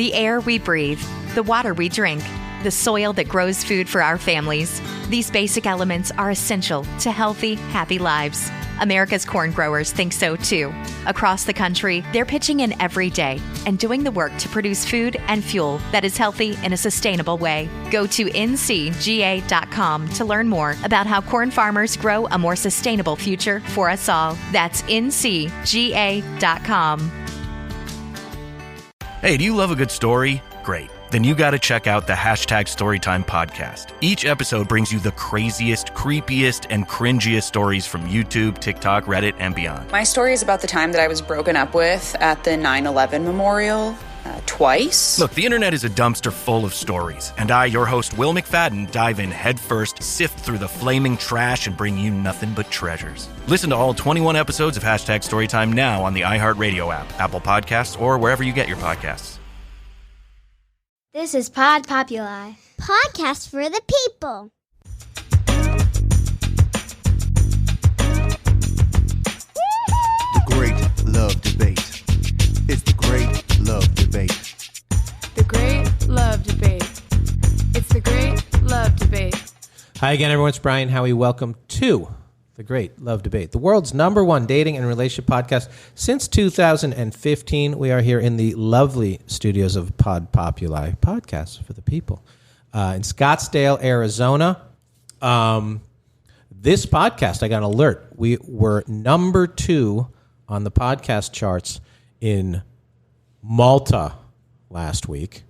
The air we breathe, the water we drink, the soil that grows food for our families. These basic elements are essential to healthy, happy lives. America's corn growers think so too. Across the country, they're pitching in every day and doing the work to produce food and fuel that is healthy in a sustainable way. Go to ncga.com to learn more about how corn farmers grow a more sustainable future for us all. That's ncga.com. Hey, do you love a good story? Great. Then you got to check out the #Storytime podcast. Each episode brings you the craziest, creepiest, and cringiest stories from YouTube, TikTok, Reddit, and beyond. My story is about the time that I was broken up with at the 9/11 memorial twice. Look, the internet is a dumpster full of stories, and I, your host, Will McFadden, dive in headfirst, sift through the flaming trash, and bring you nothing but treasures. Listen to all 21 episodes of #Storytime now on the iHeartRadio app, Apple Podcasts, or wherever you get your podcasts. This is Pod Populi, podcast for the people. The Great Love Debate. It's the Great Love Debate. The Great Love Debate. It's the Great Love Debate. Hi again, everyone. It's Brian Howie. Welcome to The Great Love Debate, the world's #1 dating and relationship podcast since 2015. We are here in the lovely studios of Pod Populi, podcast for the people, in Scottsdale, Arizona. This podcast, I got an alert. We were #2 on the podcast charts in Malta last week.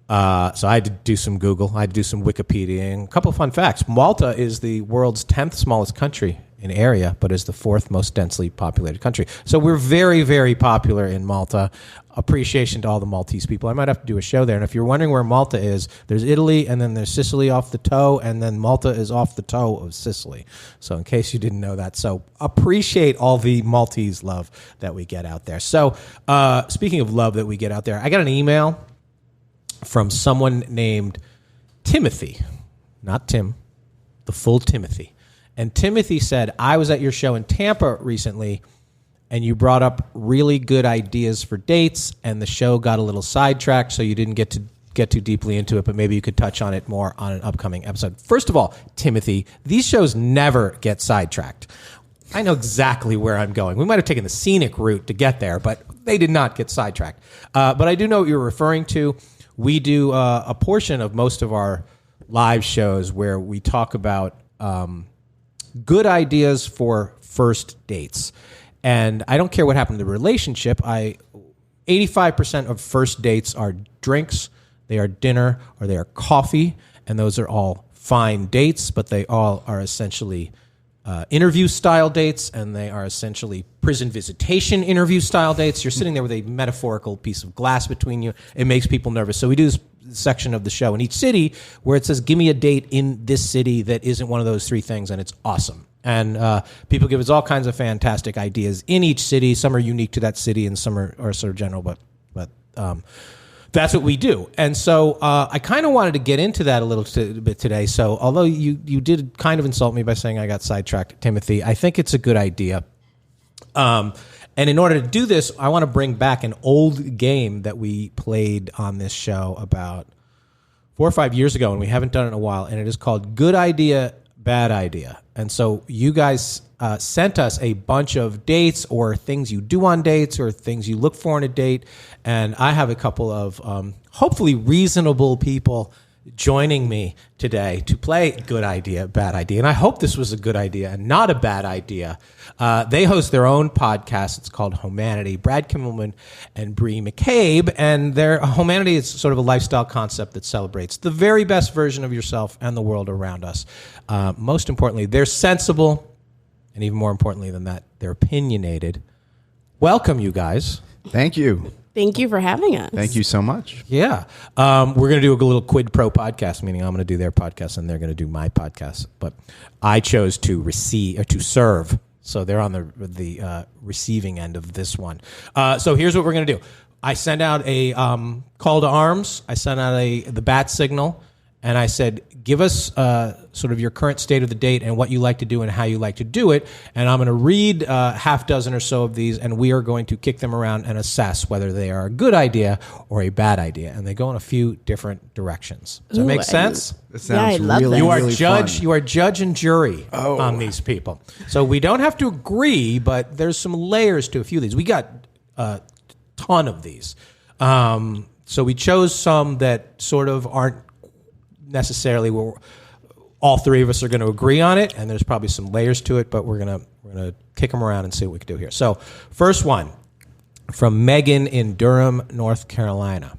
So I had to do some Google. I had to do some Wikipedia. And a couple of fun facts. Malta is the world's 10th smallest country in area, but is the 4th most densely populated country. So we're very, very popular in Malta. Appreciation to all the Maltese people. I might have to do a show there. And if you're wondering where Malta is, there's Italy, and then there's Sicily off the toe, and then Malta is off the toe of Sicily. So in case you didn't know that. So appreciate all the Maltese love that we get out there. So speaking of love that we get out there, I got an email from someone named Timothy, not Tim, the full Timothy. And Timothy said, I was at your show in Tampa recently, and you brought up really good ideas for dates, and the show got a little sidetracked, so you didn't get too deeply into it, but maybe you could touch on it more on an upcoming episode. First of all, Timothy, these shows never get sidetracked. I know exactly where I'm going. We might have taken the scenic route to get there, but they did not get sidetracked. But I do know what you're referring to. We do a portion of most of our live shows where we talk about good ideas for first dates. And I don't care what happened to the relationship. 85% of first dates are drinks, they are dinner, or they are coffee. And those are all fine dates, but they all are essentially interview-style dates, and they are essentially prison visitation interview-style dates. You're sitting there with a metaphorical piece of glass between you. It makes people nervous. So we do this section of the show in each city where it says, give me a date in this city that isn't one of those three things, and it's awesome. And people give us all kinds of fantastic ideas in each city. Some are unique to that city, and some are sort of general, but that's what we do. And so I kind of wanted to get into that a little bit today. So although you did kind of insult me by saying I got sidetracked, Timothy, I think it's a good idea. And in order to do this, I want to bring back an old game that we played on this show about 4 or 5 years ago, and we haven't done it in a while, and it is called Good Idea, Bad Idea. And so you guys sent us a bunch of dates or things you do on dates or things you look for in a date. And I have a couple of hopefully reasonable people joining me today to play Good Idea, Bad Idea. And I hope this was a good idea and not a bad idea. They host their own podcast. It's called Humanity. Brad Kimmelman and Bree McCabe. And their Humanity is sort of a lifestyle concept that celebrates the very best version of yourself and the world around us. Most importantly, they're sensible. And even more importantly than that, they're opinionated. Welcome, you guys. Thank you. Thank you for having us. Thank you so much. Yeah. We're going to do a little quid pro podcast, meaning I'm going to do their podcast and they're going to do my podcast. But I chose to receive or to serve. So they're on the receiving end of this one. So here's what we're going to do. I send out a call to arms. I send out the bat signal. And I said, give us sort of your current state of the date and what you like to do and how you like to do it. And I'm going to read half dozen or so of these, and we are going to kick them around and assess whether they are a good idea or a bad idea. And they go in a few different directions. Does that make sense? That sounds I love really, that. You are really judge. fun. You are judge and jury on these people. So we don't have to agree, but there's some layers to a few of these. We got a ton of these. So we chose some that sort of aren't necessarily where all three of us are going to agree on it, and there's probably some layers to it, but we're gonna kick them around and see what we can do here. So first one from Megan in Durham, North Carolina.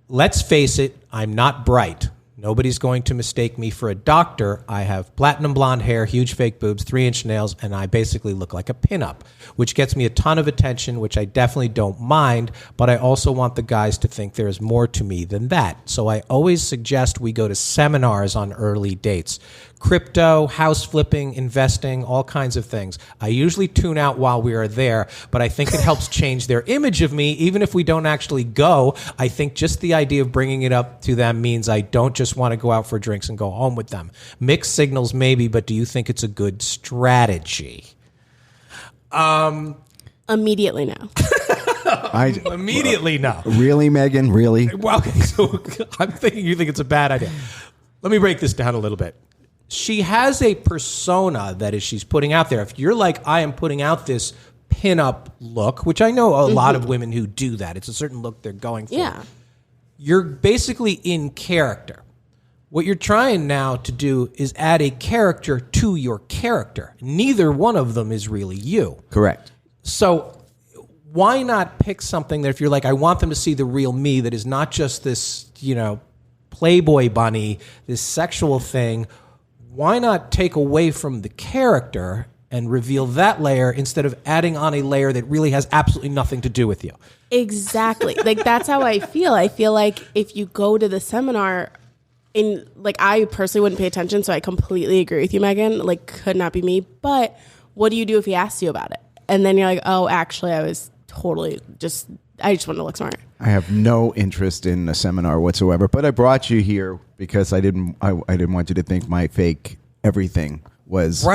Let's face it, I'm not bright. Nobody's going to mistake me for a doctor. I have platinum blonde hair, huge fake boobs, 3-inch nails, and I basically look like a pinup, which gets me a ton of attention, which I definitely don't mind, but I also want the guys to think there is more to me than that. So I always suggest we go to seminars on early dates. Crypto, house flipping, investing, all kinds of things. I usually tune out while we are there, but I think it helps change their image of me. Even if we don't actually go, I think just the idea of bringing it up to them means I don't just want to go out for drinks and go home with them. Mixed signals maybe, but do you think it's a good strategy? Immediately no. Immediately no. Really, Megan? Really? Well, okay, so I'm thinking you think it's a bad idea. Let me break this down a little bit. She has a persona that is she's putting out there. If you're like, I am putting out this pinup look, which I know a lot of women who do that. It's a certain look they're going for. Yeah. You're basically in character. What you're trying now to do is add a character to your character. Neither one of them is really you. Correct. So why not pick something that if you're like, I want them to see the real me that is not just this, Playboy bunny, this sexual thing. Why not take away from the character and reveal that layer instead of adding on a layer that really has absolutely nothing to do with you? Exactly. Like, that's how I feel. I feel like if you go to the seminar, I personally wouldn't pay attention, so I completely agree with you, Megan. Like, could not be me. But what do you do if he asks you about it? And then you're like, oh, actually, I just wanted to look smart. I have no interest in a seminar whatsoever, but I brought you here because I didn't want you to think my fake everything was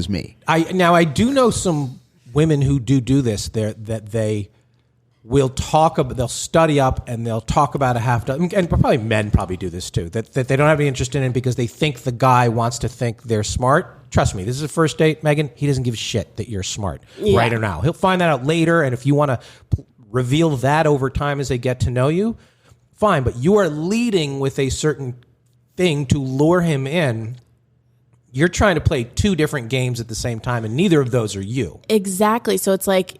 me. I do know some women who do this that they will they'll study up and they'll talk about a half dozen, and probably men probably do this too, that they don't have any interest in it because they think the guy wants to think they're smart. Trust me, this is a first date, Megan. He doesn't give a shit that you're smart right or now. He'll find that out later, and if you want to reveal that over time as they get to know you, fine. But you are leading with a certain thing to lure him in. You're trying to play two different games at the same time, and neither of those are you. Exactly. So it's like,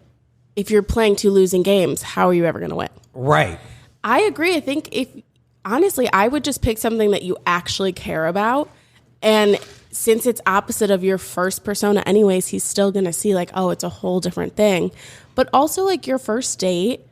if you're playing two losing games, how are you ever going to win? Right. I agree. I think honestly, I would just pick something that you actually care about. And since it's opposite of your first persona anyways, he's still going to see like, oh, it's a whole different thing. But also like your first date,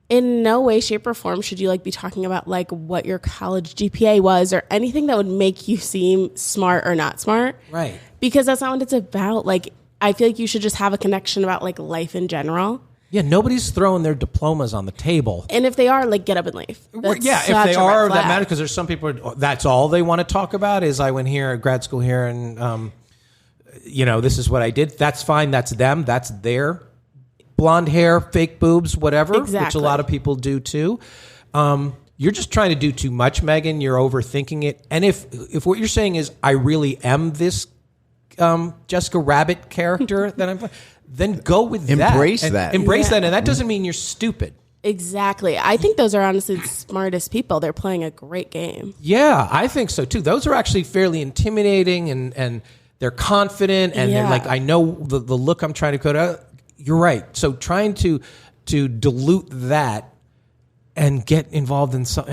in no way, shape, or form should you like be talking about like what your college GPA was or anything that would make you seem smart or not smart. Right. Because that's not what it's about. Like, I feel like you should just have a connection about like life in general. Yeah, nobody's throwing their diplomas on the table. And if they are, like, get up and leave. That's if they are, that matters, because there's some people, that's all they want to talk about is I went here, grad school here, and, this is what I did. That's fine. That's them. That's their blonde hair, fake boobs, whatever, which a lot of people do too. You're just trying to do too much, Megan. You're overthinking it. And if what you're saying is I really am this Jessica Rabbit character that I'm playing, then go with that. Embrace that. Embrace that. And that doesn't mean you're stupid. Exactly. I think those are honestly the smartest people. They're playing a great game. Yeah, I think so too. Those are actually fairly intimidating and they're confident and they're like, I know the look I'm trying to put out. You're right. So trying to dilute that and get involved in some,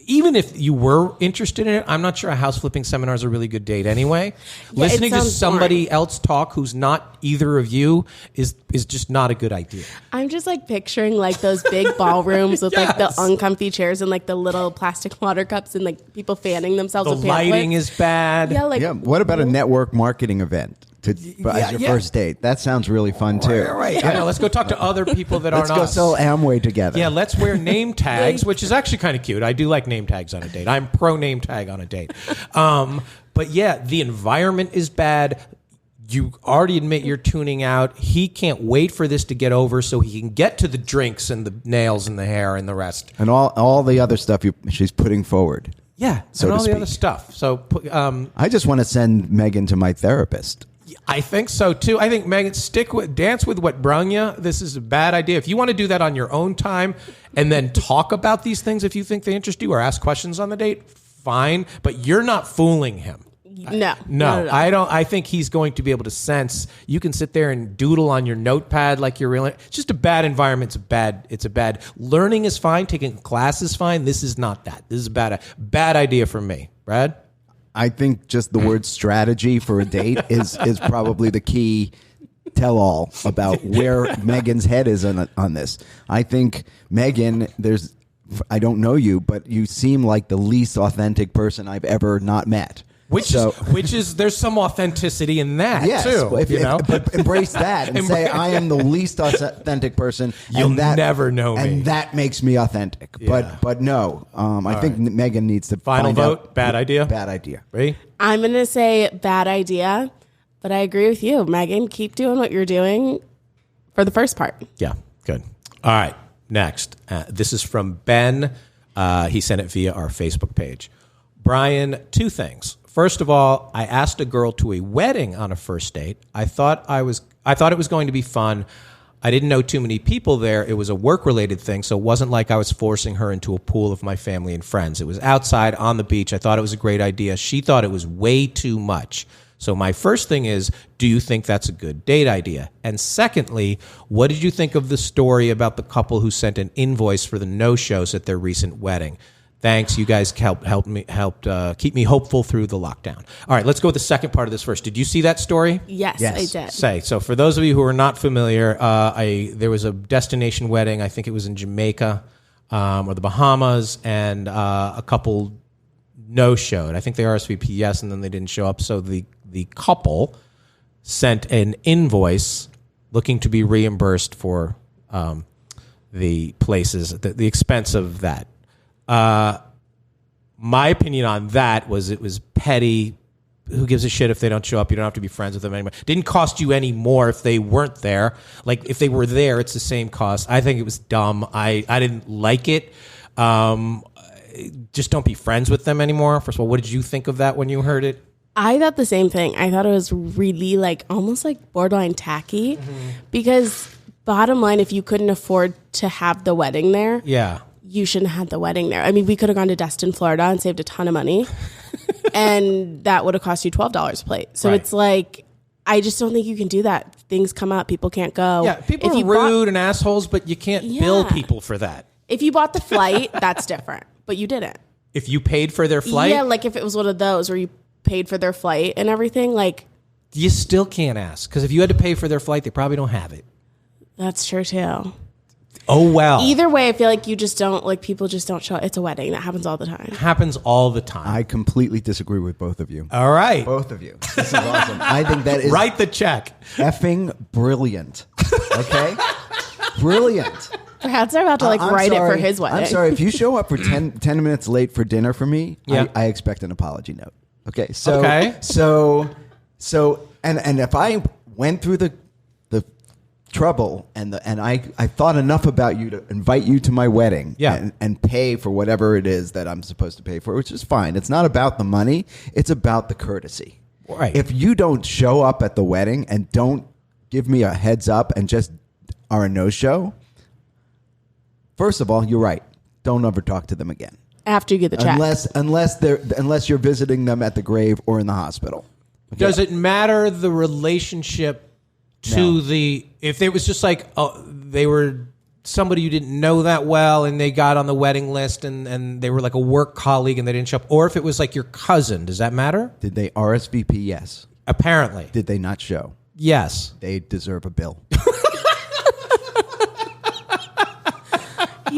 even if you were interested in it, I'm not sure a house flipping seminar is a really good date anyway. Yeah, listening to somebody else talk who's not either of you is just not a good idea. I'm just like picturing like those big ballrooms with like the uncomfy chairs and like the little plastic water cups and like people fanning themselves. The with lighting is bad. Yeah, what about a network marketing event? as your first date. That sounds really fun too. Right. Yeah. Let's go talk to other people that aren't us. Let's go sell Amway together. Yeah, let's wear name tags, which is actually kind of cute. I do like name tags on a date. I'm pro name tag on a date. But yeah, the environment is bad. You already admit you're tuning out. He can't wait for this to get over so he can get to the drinks and the nails and the hair and the rest. And all the other stuff she's putting forward. Yeah, so and all to the speak. other stuff. So I just want to send Megan to my therapist. I think so too. I think Megan, dance with what brung you. This is a bad idea. If you want to do that on your own time and then talk about these things if you think they interest you or ask questions on the date, fine. But you're not fooling him. No, I don't. I think he's going to be able to sense. You can sit there and doodle on your notepad like you're really. It's just a bad environment. It's a bad. Learning is fine. Taking a class is fine. This is not that. This is a bad idea for me, Brad. I think just the word strategy for a date is probably the key tell-all about where Megan's head is on this. I think Megan, I don't know you, but you seem like the least authentic person I've ever not met. Which is there's some authenticity in that too. But embrace that and say I am the least authentic person. You'll never know me, and that makes me authentic. Yeah. But no, I think Megan needs to final vote. Bad idea. Bad idea. Ready? I'm gonna say bad idea, but I agree with you, Megan. Keep doing what you're doing for the first part. Yeah, good. All right, next. This is from Ben. He sent it via our Facebook page. Brian, 2 things. First of all, I asked a girl to a wedding on a first date. I thought it was going to be fun. I didn't know too many people there. It was a work-related thing, so it wasn't like I was forcing her into a pool of my family and friends. It was outside on the beach. I thought it was a great idea. She thought it was way too much. So my first thing is, do you think that's a good date idea? And secondly, what did you think of the story about the couple who sent an invoice for the no-shows at their recent wedding? Thanks. You guys helped keep me hopeful through the lockdown. All right, let's go with the second part of this first. Did you see that story? Yes. I did. So for those of you who are not familiar, there was a destination wedding. I think it was in Jamaica or the Bahamas, and a couple no-showed. I think they RSVP yes, and then they didn't show up. So the couple sent an invoice looking to be reimbursed for the places, the expense of that. My opinion on that was it was petty. Who gives a shit if they don't show up? You don't have to be friends with them anymore. Didn't cost you any more if they weren't there. Like if they were there, it's the same cost. I think it was dumb. I didn't like it. Just don't be friends with them anymore. First of all, what did you think of that when you heard it? I thought the same thing. I thought it was really almost borderline tacky because bottom line, if you couldn't afford to have the wedding there, you shouldn't have had the wedding there. I mean, we could have gone to Destin, Florida and saved a ton of money and that would have cost you $12 a plate. So It's I just don't think you can do that. Things come up. People can't go. Yeah, people are rude and assholes, but you can't bill people for that. If you bought the flight, that's different. But you didn't. If you paid for their flight? Yeah, if it was one of those where you paid for their flight and everything, you still can't ask. Because if you had to pay for their flight, they probably don't have it. That's true, too. Oh, well. Either way, I feel like you just don't, people just don't show up. It's a wedding. That happens all the time. Happens all the time. I completely disagree with both of you. All right. Both of you. This is awesome. I think that is... Write the check. Effing brilliant. Okay? Brilliant. Perhaps they're about to write it for his wedding. I'm sorry. If you show up for 10 minutes late for dinner for me, I expect an apology note. Okay? So if I went through the trouble and I thought enough about you to invite you to my wedding and pay for whatever it is that I'm supposed to pay for, which is fine. It's not about the money. It's about the courtesy. Right. If you don't show up at the wedding and don't give me a heads up and just are a no-show, first of all, you're right. Don't ever talk to them again. After you get the check. Unless you're visiting them at the grave or in the hospital. Okay? Does it matter the relationship to if it was just they were somebody you didn't know that well and they got on the wedding list and they were a work colleague and they didn't show up, or if it was your cousin, does that matter? Did they RSVP? Yes. Apparently. Did they not show? Yes. They deserve a bill.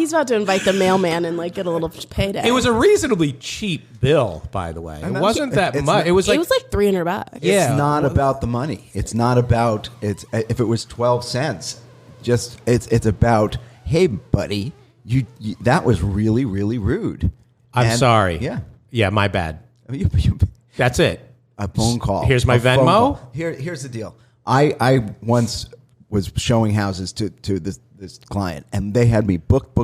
he's about to invite the mailman and like get a little payday. It was a reasonably cheap bill, by the way. It wasn't that much. It was like $300. Yeah. It's not about the money. It's not about if it was 12 cents. Just it's about, hey, buddy, you that was really, really rude. I'm sorry. Yeah. Yeah, my bad. That's it. A phone call. Here's my Venmo. Here's the deal. I once was showing houses to this client, and they had me booked,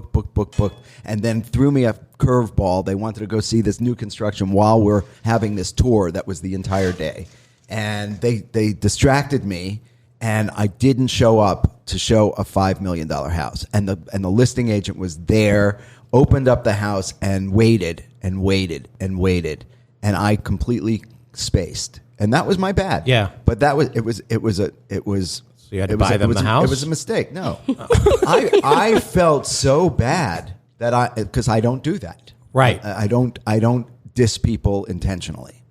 and then threw me a curveball. They wanted to go see this new construction while we're having this tour that was the entire day. And they distracted me, and I didn't show up to show a $5 million house. And the listing agent was there, opened up the house, and waited. And I completely spaced. And that was my bad. Yeah. But it was So you had to buy them the house? It was a mistake. No. I felt so bad that because I don't do that. Right. I don't diss people intentionally.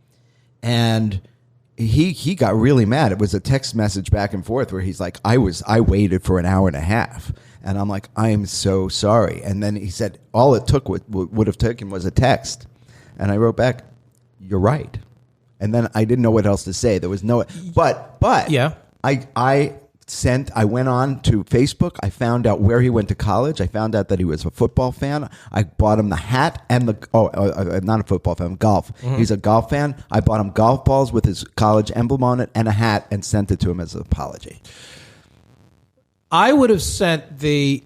And he got really mad. It was a text message back and forth where he's like, I waited for an hour and a half. And I'm like, I am so sorry. And then he said, all it took would have taken was a text. And I wrote back, you're right. And then I didn't know what else to say. There was no, but yeah. I went on to Facebook. I found out where he went to college. I found out that he was a football fan. I bought him the hat and not a football fan, golf. Mm-hmm. He's a golf fan. I bought him golf balls with his college emblem on it and a hat and sent it to him as an apology. I would have sent the,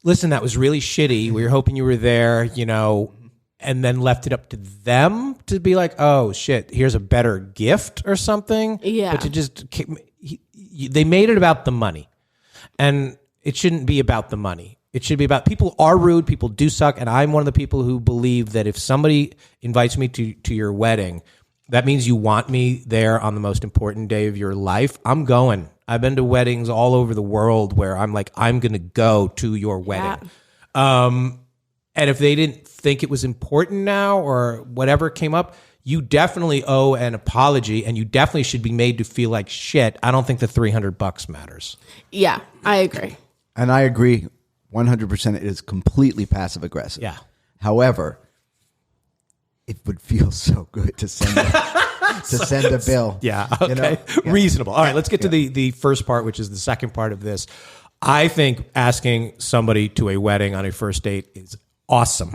listen, that was really shitty. We were hoping you were there, and then left it up to them to be like, oh, shit, here's a better gift or something. Yeah. But they made it about the money. And it shouldn't be about the money. It should be about, people are rude, people do suck, and I'm one of the people who believe that if somebody invites me to your wedding, that means you want me there on the most important day of your life. I'm going. I've been to weddings all over the world where I'm like, I'm going to go to your wedding. Yeah. And if they didn't think it was important now or whatever came up, you definitely owe an apology, and you definitely should be made to feel like shit. I don't think the $300 matters. Yeah, I agree. And I agree 100%. It is completely passive aggressive. Yeah. However, it would feel so good to send a bill. Yeah. Okay. Yeah. Reasonable. All right. Let's get to the first part, which is the second part of this. I think asking somebody to a wedding on a first date is awesome.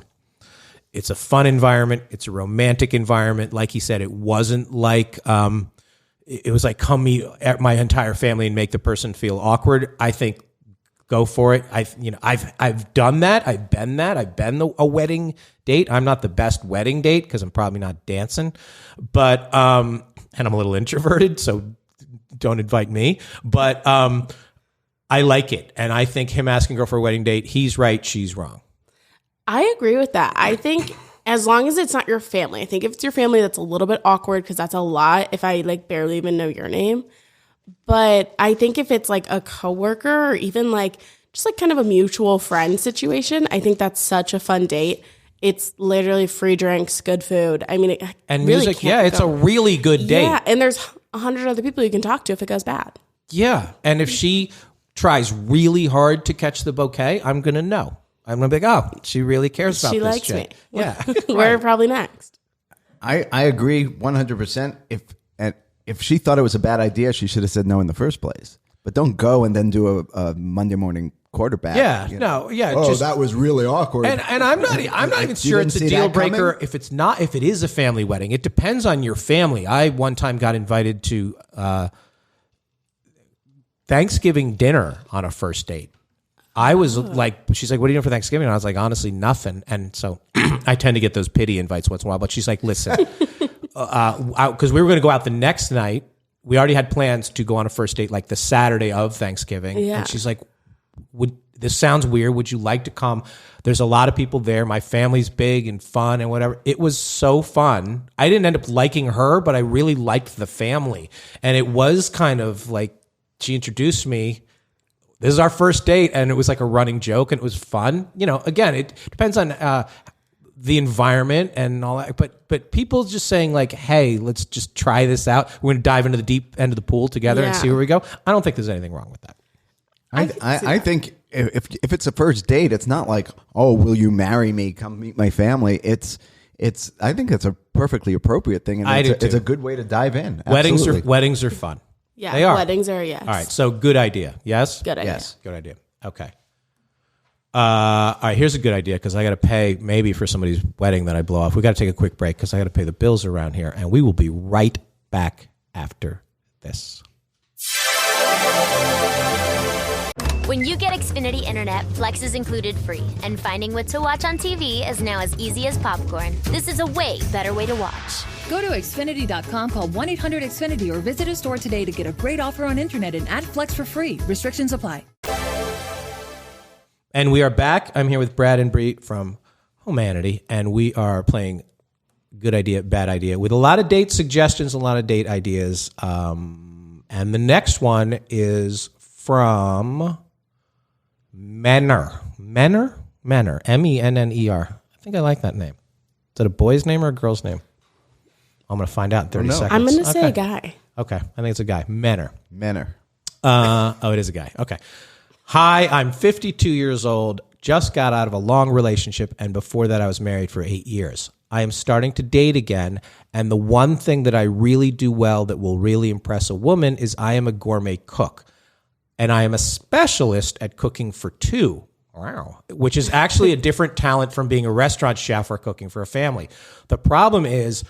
It's a fun environment. It's a romantic environment. Like he said, it wasn't like, it was like, come meet my entire family and make the person feel awkward. I think go for it. I've done that. I've been a wedding date. I'm not the best wedding date because I'm probably not dancing, but, and I'm a little introverted, so don't invite me, but, I like it. And I think him asking a girl for a wedding date, he's right, she's wrong. I agree with that. I think as long as it's not your family, I think if it's your family, that's a little bit awkward because that's a lot if I like barely even know your name. But I think if it's like a coworker or even like just like kind of a mutual friend situation, I think that's such a fun date. It's literally free drinks, good food. I mean, and really music. Yeah, it's a really good date. Yeah, and there's 100 other people you can talk to if it goes bad. Yeah, and if she tries really hard to catch the bouquet, I'm going to know. I'm going to be like, oh, she really cares about this. She likes chick. me. Yeah. We're probably next. I agree 100%. If she thought it was a bad idea, she should have said no in the first place. But don't go and then do a Monday morning quarterback. Yeah, no, yeah. Oh, that was really awkward. And I'm not even sure it's a deal breaker if it is a family wedding. It depends on your family. I one time got invited to Thanksgiving dinner on a first date. I was like, she's like, what are you doing for Thanksgiving? And I was like, honestly, nothing. And so I tend to get those pity invites once in a while. But she's like, listen, because we were going to go out the next night. We already had plans to go on a first date like the Saturday of Thanksgiving. Yeah. And she's like, this sounds weird. Would you like to come? There's a lot of people there. My family's big and fun and whatever. It was so fun. I didn't end up liking her, but I really liked the family. And it was kind of like, she introduced me. This is our first date, and it was like a running joke, and it was fun. Again, it depends on the environment and all that. But people just saying like, "Hey, let's just try this out. We're going to dive into the deep end of the pool together and see where we go." I don't think there's anything wrong with that. I think if it's a first date, it's not like, oh, will you marry me? Come meet my family. It's. I think it's a perfectly appropriate thing, and it's a good way to dive in. Absolutely. Weddings are fun. Yeah, they are. Weddings are, yes. All right, so good idea. Yes? Good idea. Yes. Good idea. Okay. All right, here's a good idea because I got to pay maybe for somebody's wedding that I blow off. We got to take a quick break because I got to pay the bills around here, and we will be right back after this. When you get Xfinity Internet, Flex is included free, and finding what to watch on TV is now as easy as popcorn. This is a way better way to watch. Go to Xfinity.com, call 1-800-XFINITY, or visit a store today to get a great offer on internet and add Flex for free. Restrictions apply. And we are back. I'm here with Brad and Bree from Humanity, and we are playing Good Idea, Bad Idea with a lot of date suggestions, a lot of date ideas. And the next one is from Menner, Menner, M-E-N-N-E-R. I think I like that name. Is it a boy's name or a girl's name? I'm going to find out in 30 seconds. I'm going to say a guy. Okay, I think it's a guy. Menner. It is a guy. Okay. Hi, I'm 52 years old, just got out of a long relationship, and before that I was married for 8 years. I am starting to date again, and the one thing that I really do well that will really impress a woman is I am a gourmet cook. And I am a specialist at cooking for two. Wow. Which is actually a different talent from being a restaurant chef or cooking for a family. The problem is,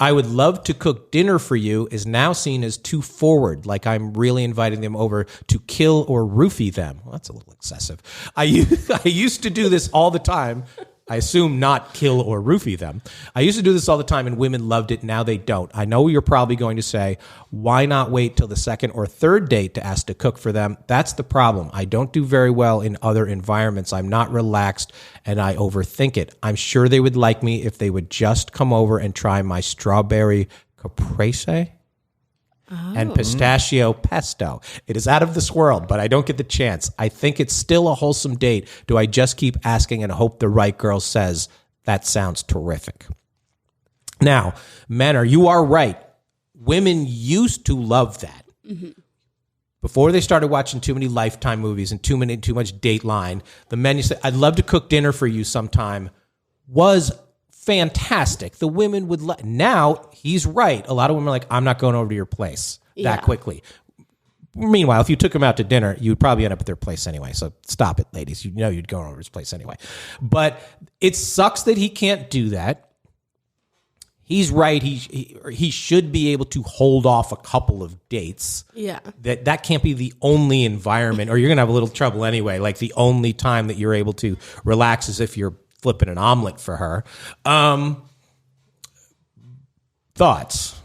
I would love to cook dinner for you is now seen as too forward, like I'm really inviting them over to kill or roofie them. Well, that's a little excessive. I used to do this all the time. I assume not kill or roofie them. I used to do this all the time and women loved it. Now they don't. I know you're probably going to say, why not wait till the second or third date to ask to cook for them? That's the problem. I don't do very well in other environments. I'm not relaxed and I overthink it. I'm sure they would like me if they would just come over and try my strawberry caprese and pistachio pesto. It is out of this world, but I don't get the chance. I think it's still a wholesome date. Do I just keep asking and hope the right girl says, that sounds terrific? Now, Menner, you are right. Women used to love that. Mm-hmm. Before they started watching too many Lifetime movies and too much Dateline, the men used to say, I'd love to cook dinner for you sometime, was fantastic. The women would now he's right. A lot of women are like, I'm not going over to your place that quickly. Meanwhile, if you took him out to dinner, you would probably end up at their place anyway. So stop it, ladies. You know you'd go over to his place anyway. But it sucks that he can't do that. He's right. He should be able to hold off a couple of dates. Yeah. That can't be the only environment, or you're gonna have a little trouble anyway. Like the only time that you're able to relax is if you're flipping an omelet for her. Thoughts?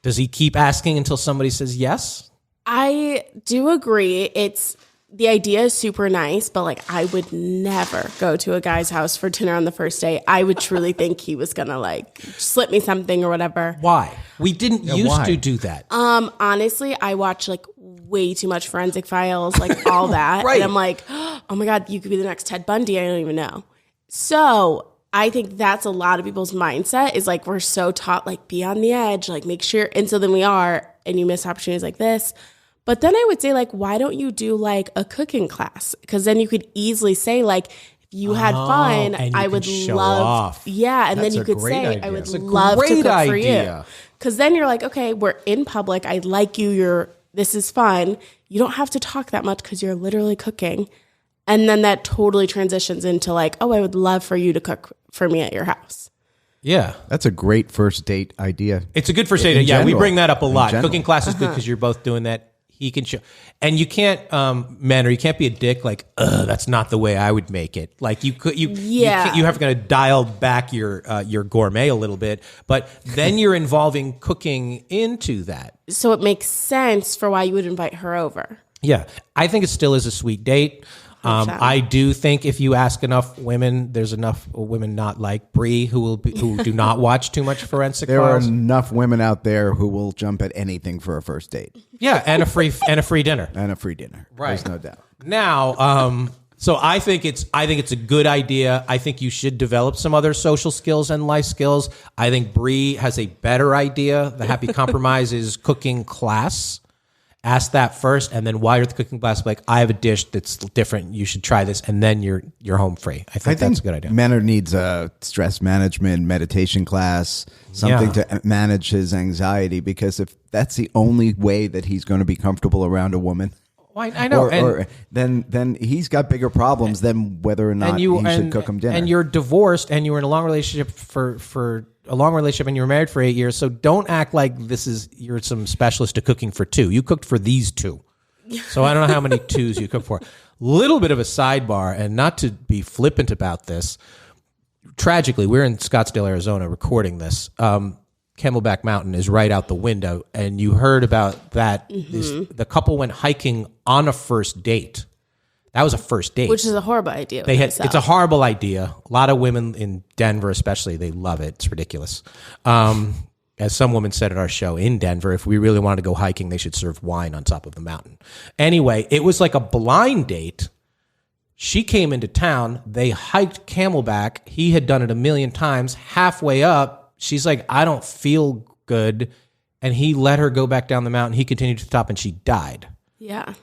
Does he keep asking until somebody says yes? I do agree. The idea is super nice, but like I would never go to a guy's house for dinner on the first day. I would truly think he was gonna like slip me something or whatever. Why? We didn't used to do that. Honestly, I watch like way too much Forensic Files, like all that. Right. And I'm like, oh my God, you could be the next Ted Bundy. I don't even know. So I think that's a lot of people's mindset is like, we're so taught, like, be on the edge, like, make sure. And so then we are, and you miss opportunities like this. But then I would say, like, why don't you do, like, a cooking class? Because then you could easily say, like, if you had fun, I would love. Yeah, and then you could say, idea. I would love to cook for you. Because then you're like, okay, we're in public. I like you. This is fun. You don't have to talk that much because you're literally cooking. And then that totally transitions into like, oh, I would love for you to cook for me at your house. Yeah. That's a great first date idea. It's a good first date. Yeah, we bring that up a lot. Cooking class is good because you're both doing that. He can show. And you can't, men, or you can't be a dick like, that's not the way I would make it. Like you have to dial back your gourmet a little bit, but then you're involving cooking into that. So it makes sense for why you would invite her over. Yeah. I think it still is a sweet date. I do think if you ask enough women, there's enough women not like Bree who do not watch too much Forensic Files. There are enough women out there who will jump at anything for a first date. Yeah, and a free dinner. And a free dinner. Right. There's no doubt. Now, so I think it's a good idea. I think you should develop some other social skills and life skills. I think Bree has a better idea. The happy compromise is cooking class. Ask that first, and then while you're at the cooking class, like, I have a dish that's different. You should try this, and then you're home free. I think that's a good idea. Menor needs a stress management meditation class, something to manage his anxiety, because if that's the only way that he's going to be comfortable around a woman, I know, or then he's got bigger problems than whether or not he should cook him dinner. And you're divorced, and you were in a long relationship for a long relationship, and you were married for 8 years. So don't act like you're some specialist to cooking for two. You cooked for these two. So I don't know how many twos you cooked for. Little bit of a sidebar, and not to be flippant about this. Tragically, we're in Scottsdale, Arizona, recording this. Camelback Mountain is right out the window, and you heard about that. The couple went hiking on a first date. That was a first date, which is a horrible idea. It's a horrible idea. A lot of women in Denver, especially, they love it. It's ridiculous. As some woman said at our show in Denver, if we really wanted to go hiking, they should serve wine on top of the mountain. Anyway, it was like a blind date. She came into town. They hiked Camelback. He had done it a million times. Halfway up, she's like, I don't feel good. And he let her go back down the mountain. He continued to the top, and she died. Yeah.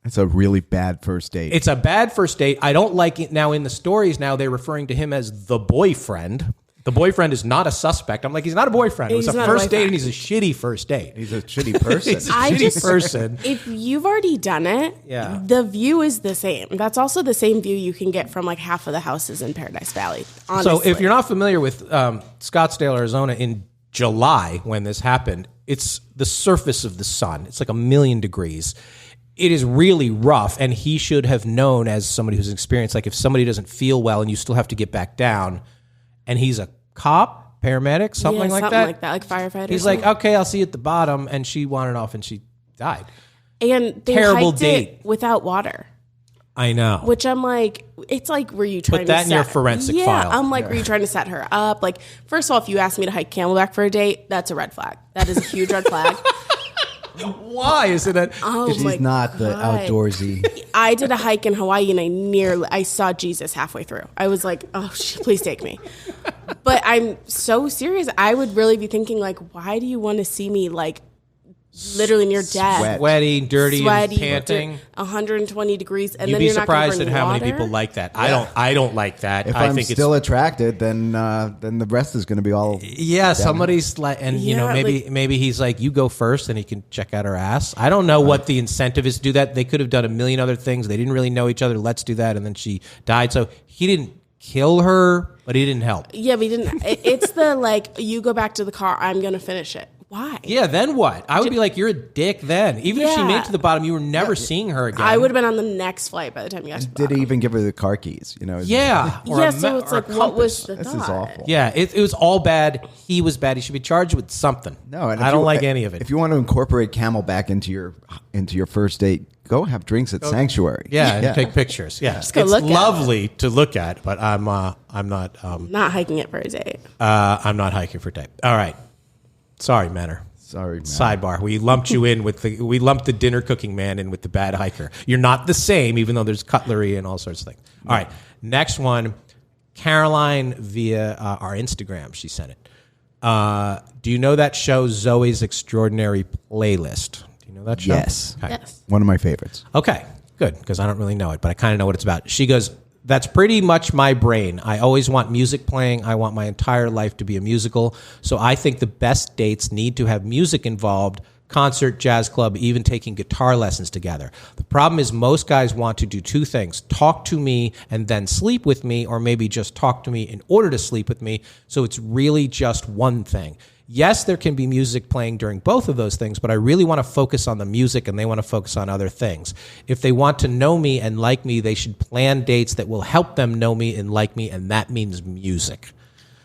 It's a really bad first date. It's a bad first date. I don't like it. Now, in the stories now, they're referring to him as the boyfriend. The boyfriend is not a suspect. I'm like, he's not a boyfriend. It was a first date, and he's a shitty first date. He's a shitty person. He's a shitty person. If you've already done it, the view is the same. That's also the same view you can get from like half of the houses in Paradise Valley, honestly. So if you're not familiar with Scottsdale, Arizona, in July when this happened, it's the surface of the sun. It's like 1,000,000 degrees. It is really rough, and he should have known, as somebody who's experienced, like if somebody doesn't feel well and you still have to get back down, and he's a cop, paramedic, something like that, like firefighter. He's like, okay, I'll see you at the bottom, and she wandered off and she died. And they terrible hiked date it without water. I know. Which I'm like, it's like, were you trying Put that to in your forensic file. I'm like, were you trying to set her up? Like, first of all, if you ask me to hike Camelback for a date, that's a red flag. That is a huge red flag. Why is it that? She's not the outdoorsy. I did a hike in Hawaii, and I saw Jesus halfway through. I was like, oh, please take me. But I'm so serious. I would really be thinking, like, why do you want to see me, like, literally near death? Sweaty, dirty, and panting. 120 degrees, and You'd then be you're not surprised going at to how water? many people like that. Yeah. I don't like that. If I I'm think still attracted, then the rest is going to be all. Yeah, somebody's like, and you know, maybe he's like, you go first, and he can check out her ass. I don't know what the incentive is to do that. They could have done 1,000,000 other things. They didn't really know each other. Let's do that, and then she died. So he didn't kill her, but he didn't help. Yeah, but he didn't. It's the like, you go back to the car. I'm going to finish it. Why? Yeah, then what? I would be like, you're a dick then. Even if she made it to the bottom, you were never seeing her again. I would have been on the next flight by the time you got to the bottom. Did he even give her the car keys? You know? Yeah. So it's like, what was the thought? This is awful. Yeah, it was all bad. He was bad. He should be charged with something. No, and I don't like any of it. If you want to incorporate Camelback into your first date, go have drinks at Sanctuary. Yeah, and take pictures. Yeah, Just go it's look at lovely to look at, but I'm not. Not hiking it for a date. I'm not hiking for a date. All right. Sorry, Manor. Sorry, man. Sidebar. We lumped you in we lumped the dinner cooking man in with the bad hiker. You're not the same, even though there's cutlery and all sorts of things. All right. Next one, Caroline via our Instagram. She sent it. Do you know that show, Zoe's Extraordinary Playlist? Do you know that show? Yes. Okay. Yes. One of my favorites. Okay, good, because I don't really know it, but I kind of know what it's about. She goes, that's pretty much my brain. I always want music playing. I want my entire life to be a musical. So I think the best dates need to have music involved, concert, jazz club, even taking guitar lessons together. The problem is most guys want to do two things: talk to me and then sleep with me, or maybe just talk to me in order to sleep with me. So it's really just one thing. Yes, there can be music playing during both of those things, but I really want to focus on the music and they want to focus on other things. If they want to know me and like me, they should plan dates that will help them know me and like me, and that means music.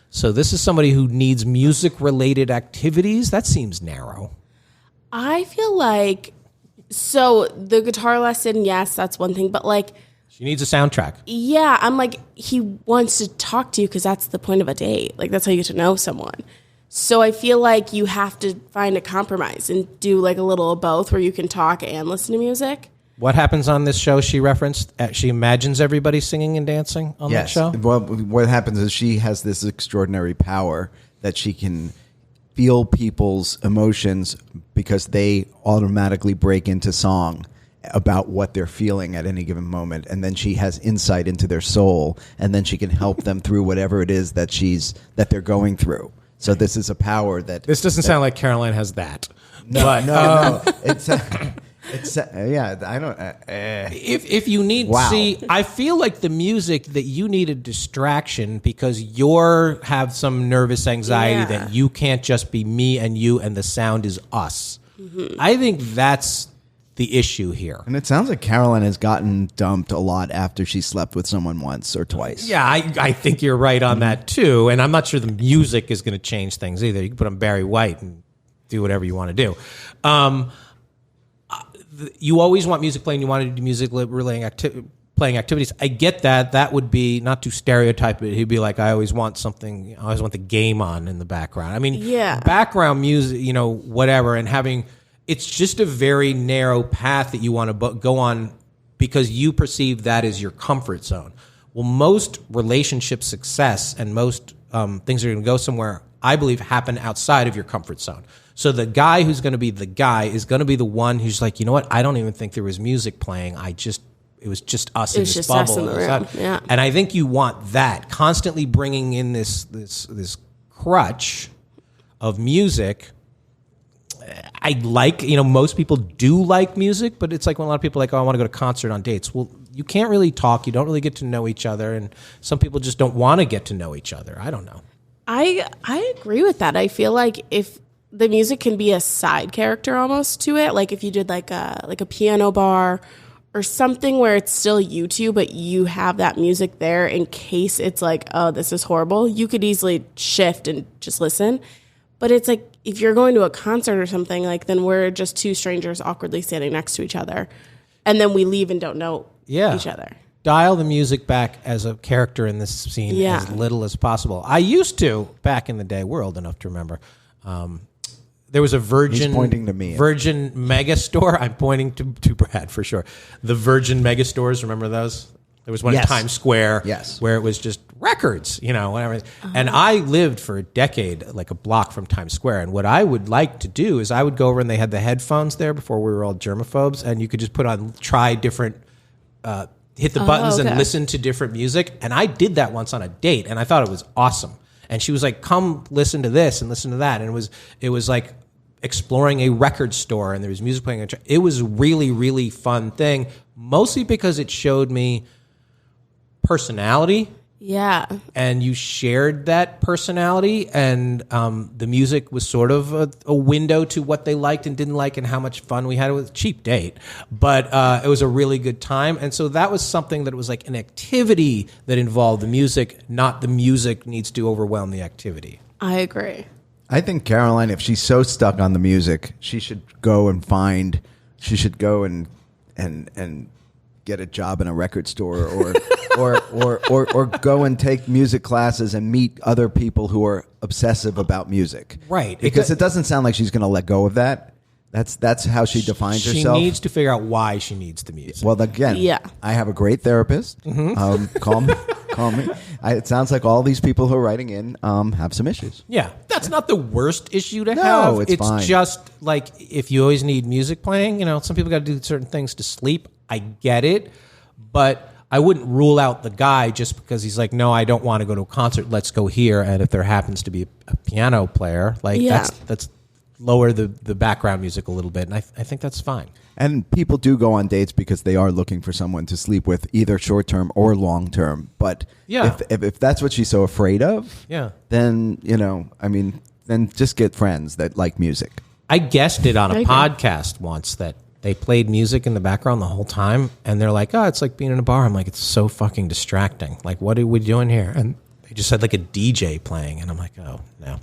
So this is somebody who needs music-related activities. That seems narrow. I feel like, so the guitar lesson, yes, that's one thing, but like, she needs a soundtrack. Yeah, I'm like, he wants to talk to you because that's the point of a date. Like, that's how you get to know someone. So I feel like you have to find a compromise and do like a little of both, where you can talk and listen to music. What happens on this show she referenced? She imagines everybody singing and dancing on that show? Well, what happens is she has this extraordinary power that she can feel people's emotions because they automatically break into song about what they're feeling at any given moment, and then she has insight into their soul, and then she can help them through whatever it is that they're going through. So this is a power that This doesn't sound like Caroline has that. No. It's yeah. I don't. If you need, see, I feel like the music that you need a distraction because you have some nervous anxiety that you can't just be me and you, and the sound is us. Mm-hmm. I think that's the issue here. And it sounds like Caroline has gotten dumped a lot after she slept with someone once or twice. Yeah, I think you're right on that too. And I'm not sure the music is going to change things either. You can put on Barry White and do whatever you want to do. You always want music playing. You want to do music playing activities. I get that. That would be, not to stereotype it, he'd be like, I always want something, I always want the game on in the background. I mean, background music, whatever, and having, it's just a very narrow path that you want to go on because you perceive that as your comfort zone. Well, most relationship success and most things that are going to go somewhere, I believe, happen outside of your comfort zone. So the guy who's going to be the guy is going to be the one who's like, you know what? I don't even think there was music playing. It was just us in this bubble. Yeah. And I think you want that, constantly bringing in this crutch of music. I like, most people do like music, but it's like when a lot of people are like, oh, I want to go to a concert on dates. Well, you can't really talk. You don't really get to know each other. And some people just don't want to get to know each other. I don't know. I agree with that. I feel like if the music can be a side character almost to it, like if you did like a piano bar or something where it's still you two, but you have that music there in case it's like, oh, this is horrible, you could easily shift and just listen. But it's like if you're going to a concert or something, like then we're just two strangers awkwardly standing next to each other, and then we leave and don't know each other. Dial the music back as a character in this scene as little as possible. I used to, back in the day, we're old enough to remember, there was a Virgin. He's pointing to me. Virgin Mega Store. I'm pointing to Brad for sure. The Virgin Mega Stores. Remember those? There was one in Times Square. Yes. Where it was just records, whatever. Uh-huh. And I lived for a decade, like a block from Times Square. And what I would like to do is I would go over and they had the headphones there before we were all germaphobes, and you could just try different. Hit the buttons and listen to different music. And I did that once on a date, and I thought it was awesome. And she was like, come listen to this and listen to that. And it was like exploring a record store, and there was music playing. It was a really, really fun thing, mostly because it showed me personality. Yeah. And you shared that personality, and the music was sort of a window to what they liked and didn't like and how much fun we had. It was a cheap date, but it was a really good time. And so that was something that was like an activity that involved the music, not the music needs to overwhelm the activity. I agree. I think Caroline, if she's so stuck on the music, she should go and get a job in a record store or go and take music classes and meet other people who are obsessive about music. Right. Because it doesn't sound like she's going to let go of that. That's how she defines herself. She needs to figure out why she needs the music. Well, again, I have a great therapist. Mm-hmm. Call me. It sounds like all these people who are writing in have some issues. Yeah, that's not the worst issue to have. No, it's fine. It's just like if you always need music playing, some people got to do certain things to sleep. I get it, but I wouldn't rule out the guy just because he's like, no, I don't want to go to a concert. Let's go here. And if there happens to be a piano player, that's lower the background music a little bit. And I think that's fine. And people do go on dates because they are looking for someone to sleep with, either short term or long term. But if that's what she's so afraid of, then then just get friends that like music. I guessed it on a podcast once that they played music in the background the whole time, and they're like, oh, it's like being in a bar. I'm like, it's so fucking distracting. Like, what are we doing here? And they just had like a DJ playing, and I'm like, oh, no.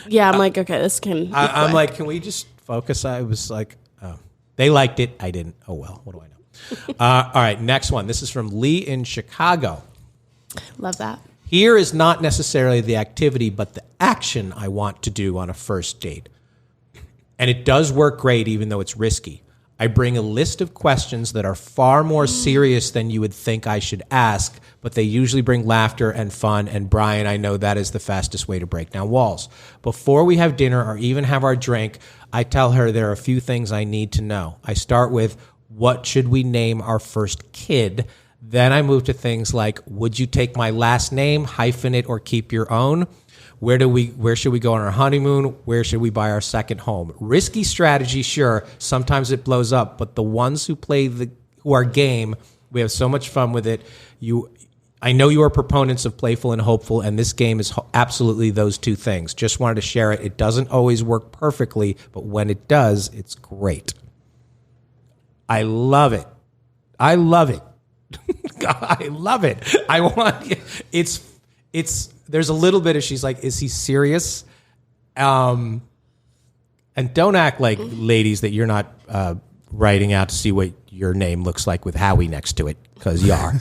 Yeah, I'm like, okay, this can... I'm like, can we just focus? I was like, oh. They liked it. I didn't. Oh, well, what do I know? All right, next one. This is from Lee in Chicago. Love that. Here is not necessarily the activity, but the action I want to do on a first date. And it does work great, even though it's risky. I bring a list of questions that are far more serious than you would think I should ask, but they usually bring laughter and fun. And Brian, I know that is the fastest way to break down walls. Before we have dinner or even have our drink, I tell her there are a few things I need to know. I start with, what should we name our first kid? Then I move to things like, would you take my last name, hyphen it, or keep your own? Where should we go on our honeymoon? Where should we buy our second home? Risky strategy, sure. Sometimes it blows up, but the ones who are game, we have so much fun with it. I know you are proponents of playful and hopeful, and this game is absolutely those two things. Just wanted to share it. It doesn't always work perfectly, but when it does, it's great. I love it. I love it. I love it. There's a little bit of, she's like, is he serious? And don't act like, ladies, that you're not writing out to see what your name looks like with Howie next to it, because you are.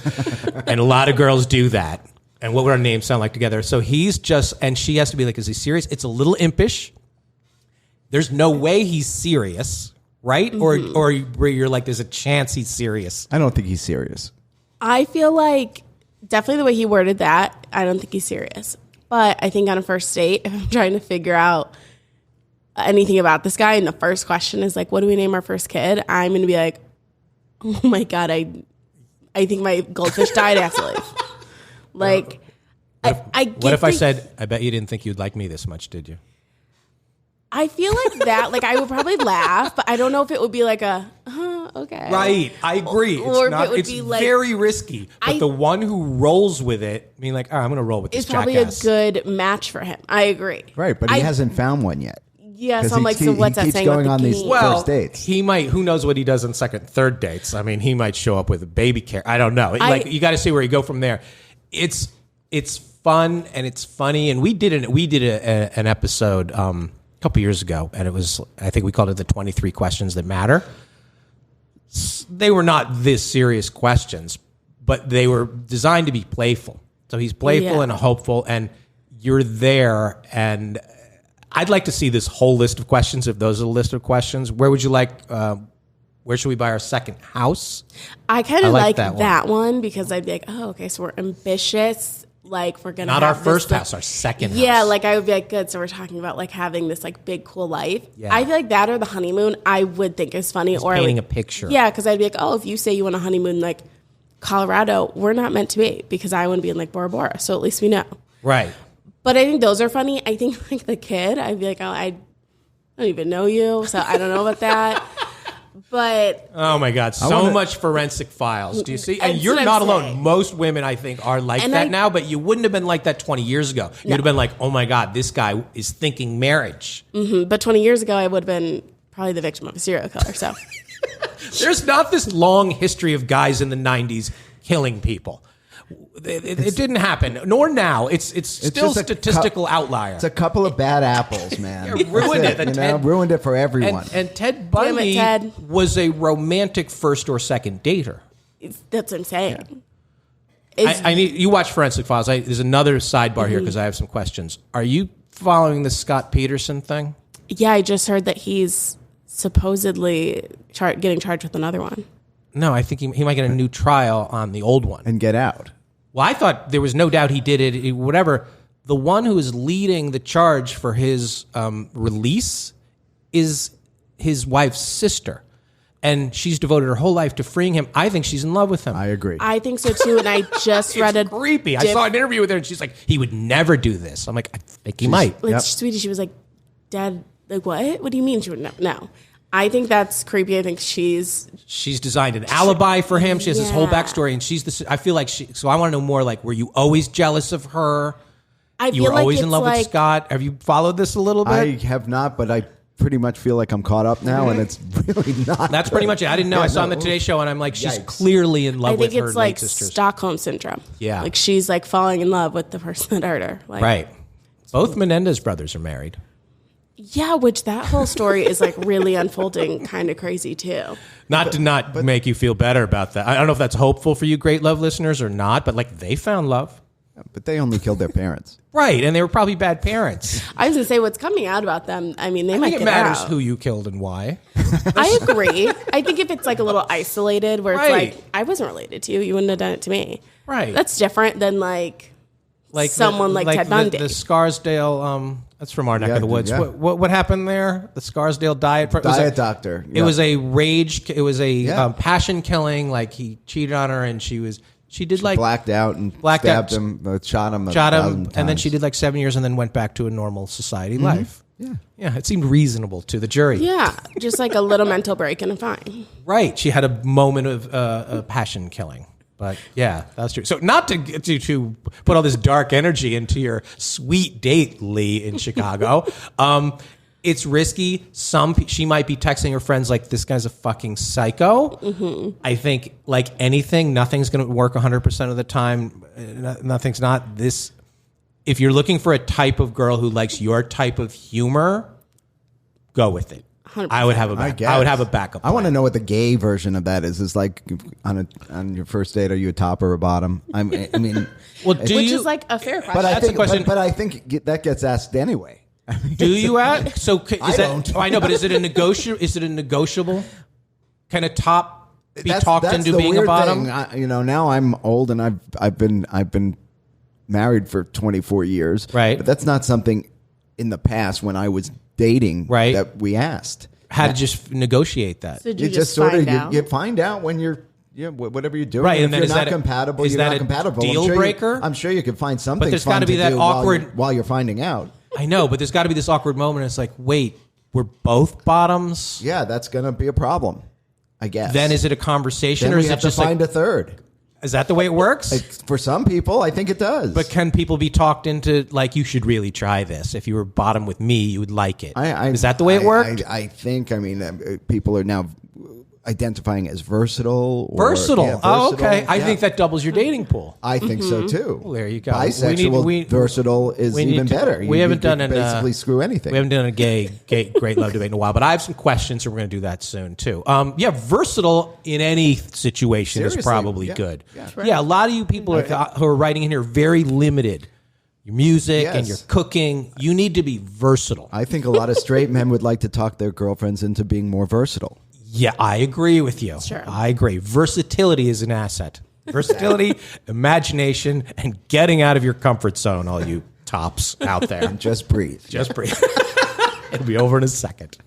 And a lot of girls do that. And what would our names sound like together? So he's just, and she has to be like, is he serious? It's a little impish. There's no way he's serious, right? Mm-hmm. Or where you're like, there's a chance he's serious. I don't think he's serious. I feel like definitely the way he worded that, I don't think he's serious. But I think on a first date, if I'm trying to figure out anything about this guy, and the first question is like, what do we name our first kid? I'm going to be like, oh my God, I think my goldfish died. I have to leave. Like, what if I said, I bet you didn't think you'd like me this much, did you? I feel like that, like I would probably laugh, but I don't know if it would be like a, okay. Right, I agree. It's very risky. But the one who rolls with it, I mean, like, I'm going to roll with this jackass. It's probably a good match for him. I agree. Right, but he hasn't found one yet. Yeah, so I'm like, so what's that saying about the game? He keeps going on these first dates. He might, who knows what he does on second, third dates. I mean, he might show up with a baby carrier. I don't know. You got to see where you go from there. It's fun and it's funny. And we did an episode a couple years ago, and it was, I think we called it the 23 questions that matter. They were not this serious questions, but they were designed to be playful. So he's playful and hopeful, and you're there. And I'd like to see this whole list of questions. If those are the list of questions, where would you like? Where should we buy our second house? I kind of like that one because I'd be like, oh, okay, so we're ambitious. Like we're gonna not our first house, our second house. Yeah, like I would be like, good. So we're talking about like having this like big cool life. Yeah. I feel like that or the honeymoon, I would think is funny. Just or painting like, a picture. Yeah, because I'd be like, oh, if you say you want a honeymoon like Colorado, we're not meant to be because I want to be in like Bora Bora. So at least we know. Right. But I think those are funny. I think like the kid, I'd be like, oh, I don't even know you, so I don't know about that. But oh my God, so much forensic files. Do you see? And you're not alone. Most women, I think, are like that now, but you wouldn't have been like that 20 years ago. You'd have been like, oh my God, this guy is thinking marriage. Mm-hmm. But 20 years ago, I would have been probably the victim of a serial killer. So there's not this long history of guys in the 90s killing people. It didn't happen, nor now. It's still a statistical outlier. It's a couple of bad apples, man. Ruined it. Ruined it for everyone. And Ted Bundy was a romantic first or second dater. That's what I'm saying. Yeah. I need you watch Forensic Files. There's another sidebar here because I have some questions. Are you following the Scott Peterson thing? Yeah, I just heard that he's supposedly getting charged with another one. No, I think he might get a new trial on the old one and get out. Well, I thought there was no doubt he did it. Whatever. The one who is leading the charge for his release is his wife's sister. And she's devoted her whole life to freeing him. I think she's in love with him. I agree. I think so too. And I just read it's creepy. I saw an interview with her and she's like, he would never do this. I'm like, I think he might. Like, sweetie, she was like, Dad, like, what? What do you mean she would no. I think that's creepy. I think she's designed an alibi for him. She has this whole backstory, and I feel like so I want to know more. Like, were you always jealous of her? You were always in love with Scott. Have you followed this a little bit? I have not, but I pretty much feel like I'm caught up now, and it's really not. That's pretty much it. I didn't know. I saw on the Today Show, and I'm like, she's clearly in love with her. I think it's like Stockholm syndrome. Yeah, like she's like falling in love with the person that hurt her. Like, right. Both Menendez brothers are married. Yeah, which that whole story is like really unfolding kind of crazy too. Not to make you feel better about that. I don't know if that's hopeful for you, Great Love listeners, or not, but like they found love. But they only killed their parents. Right, and they were probably bad parents. I was going to say what's coming out about them. I mean, they might think it get matters out. who you killed and why. I agree. I think if it's like a little isolated where it's Right. like, I wasn't related to you. You wouldn't have done it to me. Right. That's different than like someone like Ted Bundy. The Scarsdale, that's from our neck of the woods. Yeah. What happened there? The Scarsdale diet Doctor. It was a rage. It was a Yeah. passion killing. Like he cheated on her, and she did like blacked out and stabbed him, shot him, and then she did like 7 years, and then went back to a normal society life. Yeah, it seemed reasonable to the jury. Yeah, just like a little mental break and fine. Right. She had a moment of passion killing. But yeah, that's true. So not to put all this dark energy into your sweet date, Lee, in Chicago. It's risky. She might be texting her friends like, this guy's a fucking psycho. Mm-hmm. I think like anything, nothing's going to work 100% of the time. Nothing's not this. If you're looking for a type of girl who likes your type of humor, go with it. 100%. I would have a backup plan. I want to know what the gay version of that is. Is like on your first date, are you a top or a bottom? I mean, well, which is like a fair question. But I think that gets asked anyway. Do you ask? So don't. I know, but is it a negotiable? Is it a negotiable? Can a top be talked into being a bottom? Now I'm old and I've been married for 24 years. Right. But that's not something in the past when I was dating right. that we asked. How did you negotiate that? So you just sort of you find out when you're whatever you're doing. Right, and if you're not compatible, you're not compatible. Deal breaker? I'm sure you can find something. But there's got to be that awkward while you're finding out. I know, but there's got to be this awkward moment. It's like, wait, we're both bottoms. Yeah, that's going to be a problem, I guess. Then is it a conversation, then or we is have it just to find a third? Is that the way it works? For some people, I think it does. But can people be talked into, like, you should really try this? If you were bottom with me, you would like it. Is that the way it worked? I think, people are now identifying as versatile. Versatile. Oh, okay. I think that doubles your dating pool. I think so, too. Well, there you go. Bisexual, versatile is even better. We haven't done basically screw anything. We haven't done a gay great love debate in a while, but I have some questions, so we're going to do that soon, too. Versatile in any situation is probably good. Yeah, a lot of you people who are writing in here are very limited. Your music and your cooking, you need to be versatile. I think a lot of straight men would like to talk their girlfriends into being more versatile. Yeah, I agree with you. Sure. I agree. Versatility is an asset. Versatility, imagination, and getting out of your comfort zone, all you tops out there. And just breathe. Just breathe. It'll be over in a second.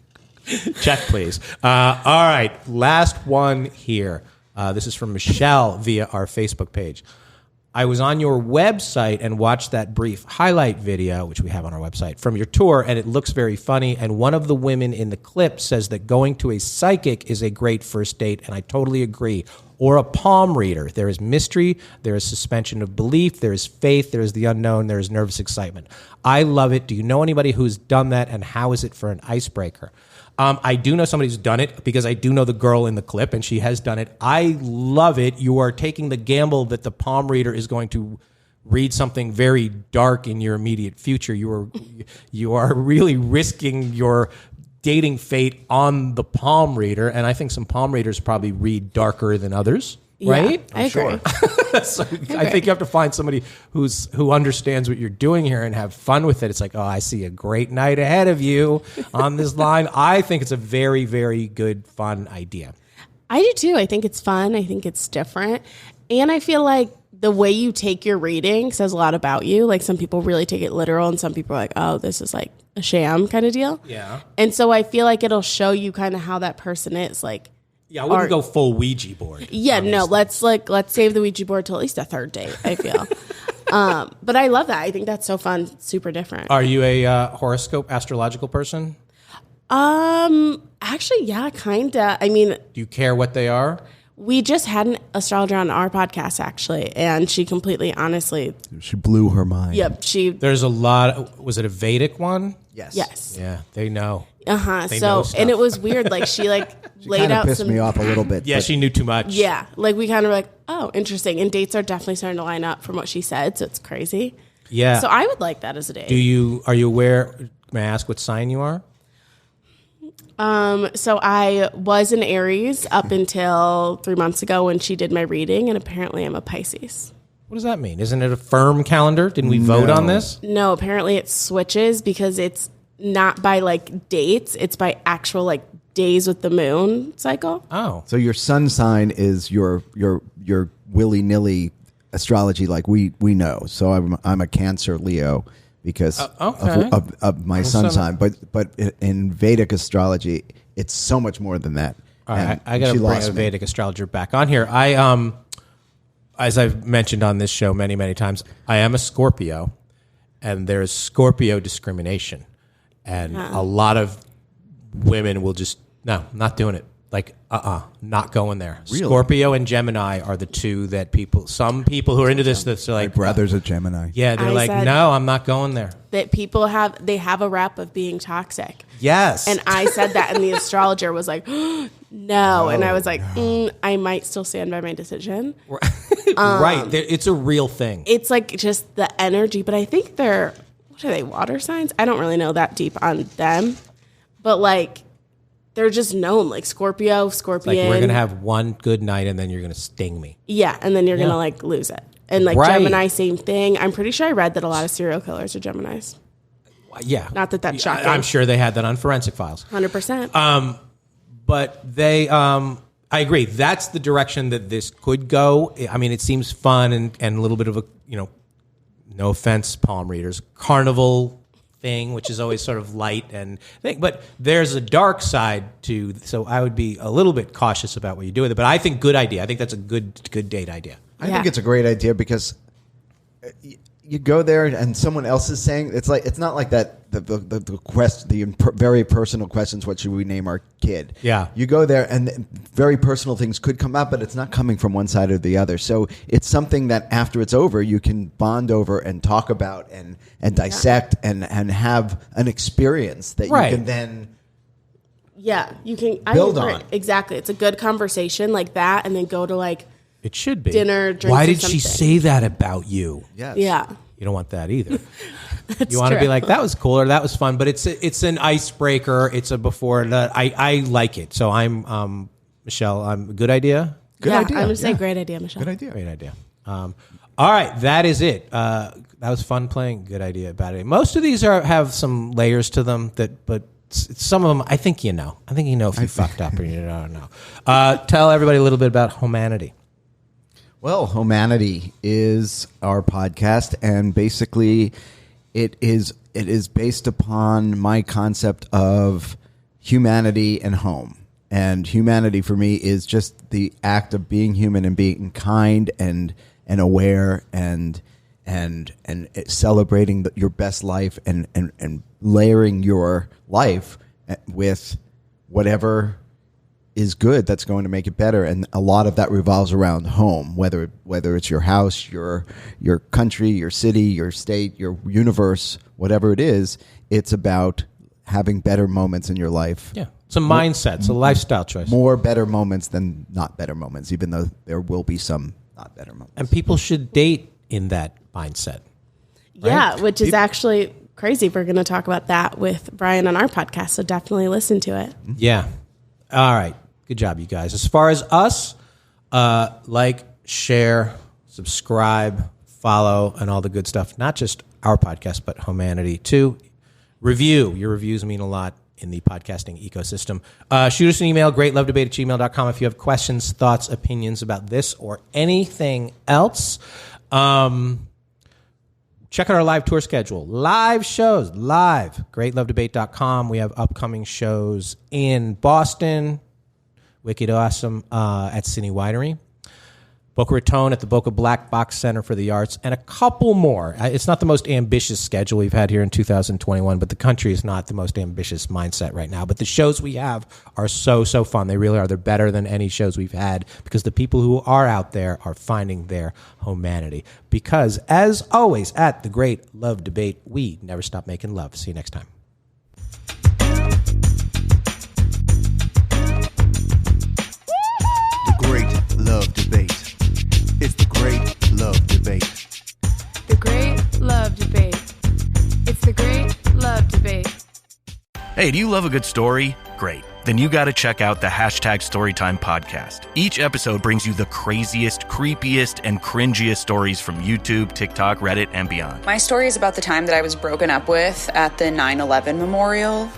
Check, please. All right, last one here. This is from Michelle via our Facebook page. I was on your website and watched that brief highlight video, which we have on our website, from your tour, and it looks very funny. And one of the women in the clip says that going to a psychic is a great first date, and I totally agree. Or a palm reader. There is mystery, there is suspension of belief, there is faith, there is the unknown, there is nervous excitement. I love it. Do you know anybody who's done that, and how is it for an icebreaker? I do know somebody who's done it because I do know the girl in the clip, and she has done it. I love it. You are taking the gamble that the palm reader is going to read something very dark in your immediate future. You are really risking your dating fate on the palm reader, and I think some palm readers probably read darker than others. Right? Yeah, I agree. So I think you have to find somebody who understands what you're doing here and have fun with it. It's like, oh, I see a great night ahead of you on this line. I think it's a very, very good, fun idea. I do too. I think it's fun. I think it's different. And I feel like the way you take your reading says a lot about you. Like some people really take it literal and some people are like, oh, this is like a sham kind of deal. Yeah. And so I feel like it'll show you kind of how that person is. Like, yeah, I wouldn't go full Ouija board. Yeah, honestly. No, let's save the Ouija board till at least a third date, I feel. But I love that. I think that's so fun, super different. Are you a horoscope, astrological person? Actually, yeah, kinda. I mean, do you care what they are? We just had an astrologer on our podcast, actually, and she completely, honestly, she blew her mind. Yep, There's a lot. Was it a Vedic one? Yes. Yes. Yeah, they know. So, and it was weird. Like she laid out pissed me off a little bit. Yeah, she knew too much. Yeah, like we kind of were like, oh, interesting. And dates are definitely starting to line up from what she said, so it's crazy. Yeah. So I would like that as a date. Are you aware? May I ask what sign you are? So I was an Aries up until 3 months ago when she did my reading, and apparently I'm a Pisces. What does that mean? Isn't it a firm calendar? Didn't we vote on this? No, apparently it switches because it's not by like dates. It's by actual like days with the moon cycle. Oh. So your sun sign is your willy-nilly astrology like we know. So I'm a Cancer Leo because of my sun sign. But in Vedic astrology, it's so much more than that. All right, I got to bring a Vedic astrologer back on here. As I've mentioned on this show many, many times, I am a Scorpio, and there's Scorpio discrimination. And a lot of women will just, no, not doing it. Like, not going there. Really? Scorpio and Gemini are the two that some people who are into this, that's like... My brother's a Gemini. Yeah, they're no, I'm not going there. That people have a rap of being toxic. Yes. And I said that, and the astrologer was like, no. And I was like, I might still stand by my decision. Right. It's a real thing. It's like just the energy, but I think what are they, water signs? I don't really know that deep on them. But like, they're just known, like Scorpio, Scorpion. Like, we're going to have one good night, and then you're going to sting me. Yeah, and then you're going to like lose it. And like Gemini, same thing. I'm pretty sure I read that a lot of serial killers are Geminis. Yeah. Not that that's shocking. I'm sure they had that on Forensic Files. 100%. But they, I agree. That's the direction that this could go. I mean, it seems fun and a little bit of a, no offense, palm readers, carnival thing, which is always sort of light and thing. But there's a dark side to, so I would be a little bit cautious about what you do with it. But I think good idea. I think that's a good date idea. I think it's a great idea because you go there and someone else is saying it's not like that the very personal questions, what should we name our kid? Yeah. You go there and very personal things could come up, but it's not coming from one side or the other. So it's something that after it's over, you can bond over and talk about and dissect and have an experience that you can then you can build on. Exactly. It's a good conversation like that, and then go to like it should be dinner, drinks. Why did she say that about you? Yes. Yeah. You don't want that either. You want to be like, that was cool or that was fun, but it's an icebreaker. It's a before that. I like it. So I'm Michelle. I'm good idea. Good idea. I'm gonna say great idea, Michelle. Good idea. Great idea. All right, that is it. That was fun playing. Good idea about it. Most of these have some layers to them but some of them I think you know. I think you know if you fucked up or you don't know. Tell everybody a little bit about Humanity. Well, Humanity is our podcast, and basically it is based upon my concept of humanity and home. And humanity for me is just the act of being human and being kind and aware and celebrating your best life and layering your life with whatever is good that's going to make it better, and a lot of that revolves around home, whether it's your house, your country, your city, your state, your universe, whatever it is. It's about having better moments in your life. Yeah, it's a mindset, it's a lifestyle choice. More better moments than not better moments, even though there will be some not better moments. And people should date in that mindset. Right? Yeah, which is actually crazy. We're going to talk about that with Brian on our podcast, so definitely listen to it. Yeah. All right. Good job, you guys. As far as us, like, share, subscribe, follow, and all the good stuff. Not just our podcast, but Humanity too. Review. Your reviews mean a lot in the podcasting ecosystem. Shoot us an email, greatlovedebate@gmail.com, if you have questions, thoughts, opinions about this or anything else. Check out our live tour schedule. Live shows, greatlovedebate.com. We have upcoming shows in Boston, Wicked Awesome at Cine Winery, Boca Raton at the Boca Black Box Center for the Arts, and a couple more. It's not the most ambitious schedule we've had here in 2021, but the country is not the most ambitious mindset right now. But the shows we have are so fun. They really are. They're better than any shows we've had because the people who are out there are finding their humanity. Because, as always, at the Great Love Debate, we never stop making love. See you next time. Great Love Debate. It's the Great Love Debate. The Great Love Debate. It's the Great Love Debate. Hey, do you love a good story? Great. Then you got to check out the #Storytime podcast. Each episode brings you the craziest, creepiest, and cringiest stories from YouTube, TikTok, Reddit, and beyond. My story is about the time that I was broken up with at the 9/11 memorial.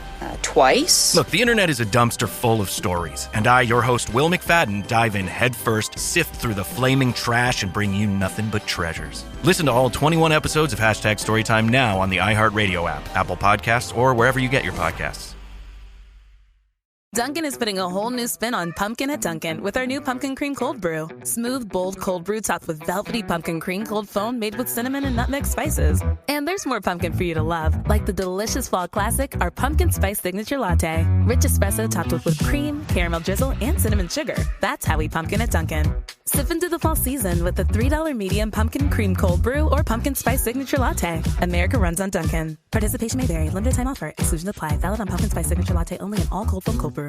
Twice. Look, the internet is a dumpster full of stories, and I, your host, Will McFadden, dive in headfirst, sift through the flaming trash, and bring you nothing but treasures. Listen to all 21 episodes of #Storytime now on the iHeartRadio app, Apple Podcasts, or wherever you get your podcasts. Dunkin' is putting a whole new spin on pumpkin at Dunkin' with our new Pumpkin Cream Cold Brew. Smooth, bold cold brew topped with velvety pumpkin cream cold foam made with cinnamon and nutmeg spices. And there's more pumpkin for you to love, like the delicious fall classic, our Pumpkin Spice Signature Latte. Rich espresso topped with whipped cream, caramel drizzle, and cinnamon sugar. That's how we pumpkin at Dunkin'. Sip into the fall season with the $3 medium Pumpkin Cream Cold Brew or Pumpkin Spice Signature Latte. America runs on Dunkin'. Participation may vary. Limited time offer. Exclusions apply. Valid on Pumpkin Spice Signature Latte only in all cold foam cold brew.